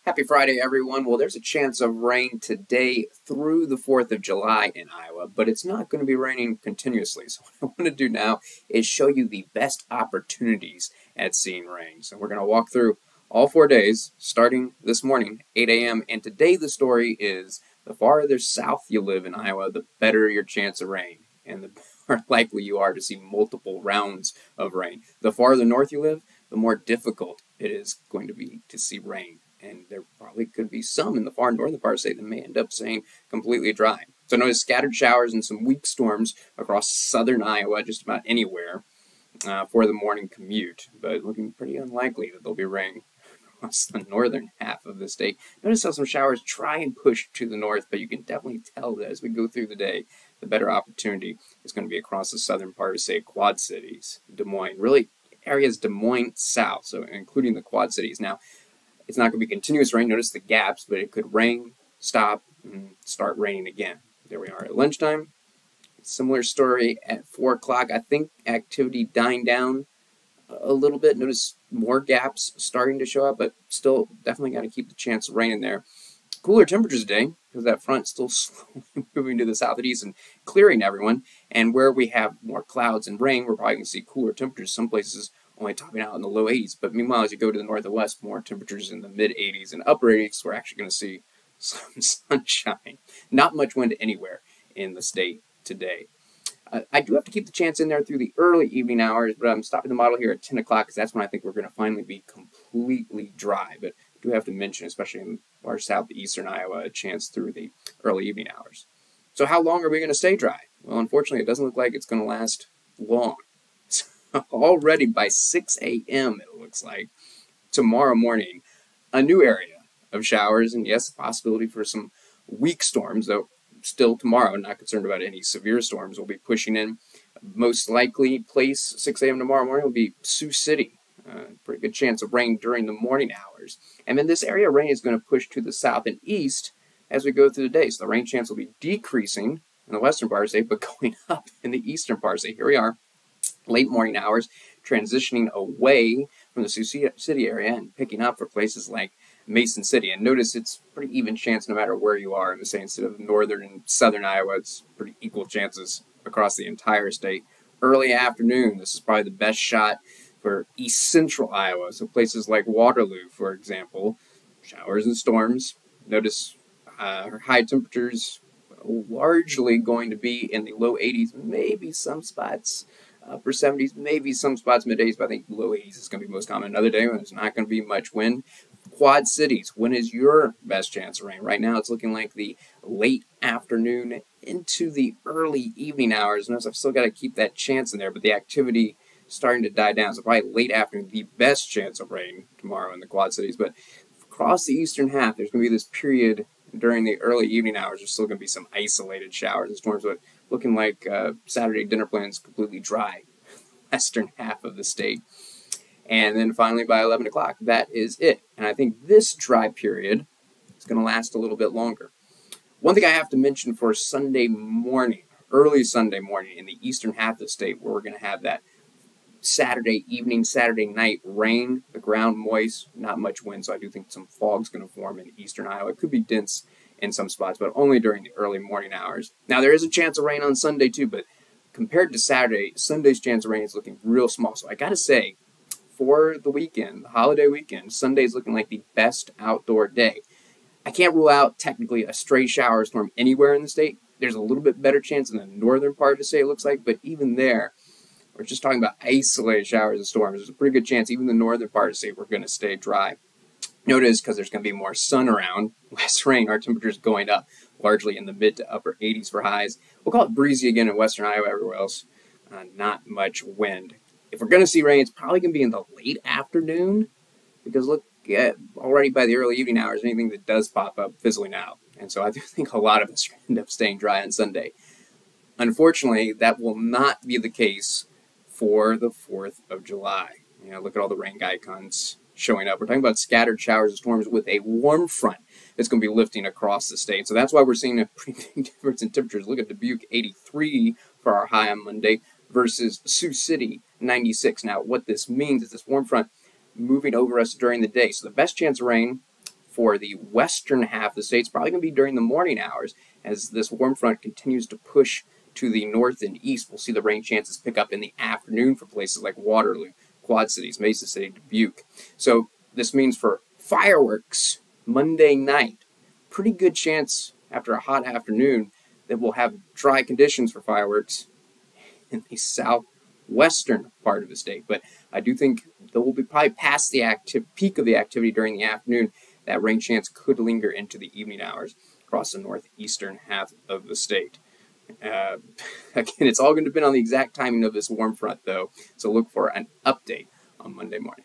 Happy Friday, everyone. Well, there's a chance of rain today through the 4th of July in Iowa, but it's not going to be raining continuously. So what I want to do now is show you the best opportunities at seeing rain. So we're going to walk through all 4 days, starting this morning, 8 a.m. And today the story is the farther south you live in Iowa, the better your chance of rain, and the more likely you are to see multiple rounds of rain. The farther north you live, the more difficult it is going to be to see rain. And there probably could be some in the far northern part of the state that may end up staying completely dry. So notice scattered showers and some weak storms across southern Iowa, just about anywhere, for the morning commute. But looking pretty unlikely that there'll be rain across the northern half of the state. Notice how some showers try and push to the north, but you can definitely tell that as we go through the day, the better opportunity is going to be across the southern part of, say, Quad Cities, Des Moines, really areas Des Moines south, so including the Quad Cities. Now, it's not going to be continuous rain. Notice the gaps, but it could rain, stop, and start raining again. There we are at lunchtime. Similar story at 4 o'clock. I think activity dying down a little bit. Notice more gaps starting to show up, but still definitely got to keep the chance of rain in there. Cooler temperatures today because that front still slowly moving to the south and east and clearing everyone. And where we have more clouds and rain, we're probably going to see cooler temperatures. Some places only topping out in the low 80s. But meanwhile, as you go to the north and west, more temperatures in the mid 80s and upper 80s. We're actually going to see some sunshine. Not much wind anywhere in the state today. I do have to keep the chance in there through the early evening hours, but I'm stopping the model here at 10 o'clock because that's when I think we're going to finally be completely dry. But I do have to mention, especially in our southeastern Iowa, a chance through the early evening hours. So how long are we going to stay dry? Well, unfortunately, it doesn't look like it's going to last long. Already by 6 a.m., it looks like, tomorrow morning, a new area of showers, and yes, possibility for some weak storms, though still tomorrow, not concerned about any severe storms, will be pushing in. Most likely place, 6 a.m. tomorrow morning, will be Sioux City. Pretty good chance of rain during the morning hours. And then this area of rain is going to push to the south and east as we go through the day. So the rain chance will be decreasing in the western part of the state, but going up in the eastern part of the state. Here we are. Late morning hours, transitioning away from the Sioux City area and picking up for places like Mason City. And notice it's pretty even chance no matter where you are in the state. Instead of northern and southern Iowa, it's pretty equal chances across the entire state. Early afternoon, this is probably the best shot for east central Iowa. So places like Waterloo, for example, showers and storms. Notice high temperatures largely going to be in the low 80s, maybe some spots upper 70s, maybe some spots mid-80s, but I think low 80s is going to be most common. Another day when there's not going to be much wind. Quad Cities, when is your best chance of rain? Right now it's looking like the late afternoon into the early evening hours. Notice I've still got to keep that chance in there, but the activity starting to die down. So probably late afternoon, the best chance of rain tomorrow in the Quad Cities. But across the eastern half, there's going to be this period during the early evening hours. There's still going to be some isolated showers and storms, but looking like Saturday dinner plans completely dry, western half of the state. And then finally by 11 o'clock, that is it. And I think this dry period is going to last a little bit longer. One thing I have to mention for Sunday morning, early Sunday morning in the eastern half of the state, where we're going to have that Saturday evening, Saturday night rain, the ground moist, not much wind, so I do think some fog's going to form in eastern Iowa. It could be dense in some spots, but only during the early morning hours. Now, there is a chance of rain on Sunday, too, but compared to Saturday, Sunday's chance of rain is looking real small. So I got to say, for the weekend, the holiday weekend, Sunday's looking like the best outdoor day. I can't rule out, technically, a stray shower or storm anywhere in the state. There's a little bit better chance in the northern part of the state, it looks like, but even there, we're just talking about isolated showers and storms. There's a pretty good chance, even the northern part of the state, we're going to stay dry. Notice, because there's going to be more sun around, less rain, our temperatures going up, largely in the mid to upper 80s for highs. We'll call it breezy again in western Iowa, everywhere else. Not much wind. If we're going to see rain, it's probably going to be in the late afternoon, because look at already by the early evening hours, anything that does pop up fizzling out. And so I do think a lot of us end up staying dry on Sunday. Unfortunately, that will not be the case for the 4th of July. You know, look at all the rain icons showing up. We're talking about scattered showers and storms with a warm front that's going to be lifting across the state. So that's why we're seeing a pretty big difference in temperatures. Look at Dubuque, 83 for our high on Monday versus Sioux City, 96. Now, what this means is this warm front moving over us during the day. So the best chance of rain for the western half of the state, it's probably going to be during the morning hours as this warm front continues to push to the north and east. We'll see the rain chances pick up in the afternoon for places like Waterloo, Quad Cities, Mesa City, Dubuque. So this means for fireworks Monday night, pretty good chance after a hot afternoon that we'll have dry conditions for fireworks in the southwestern part of the state. But I do think that we'll be probably past the peak of the activity during the afternoon. That rain chance could linger into the evening hours across the northeastern half of the state. Again, it's all going to depend on the exact timing of this warm front, though, so look for an update on Monday morning.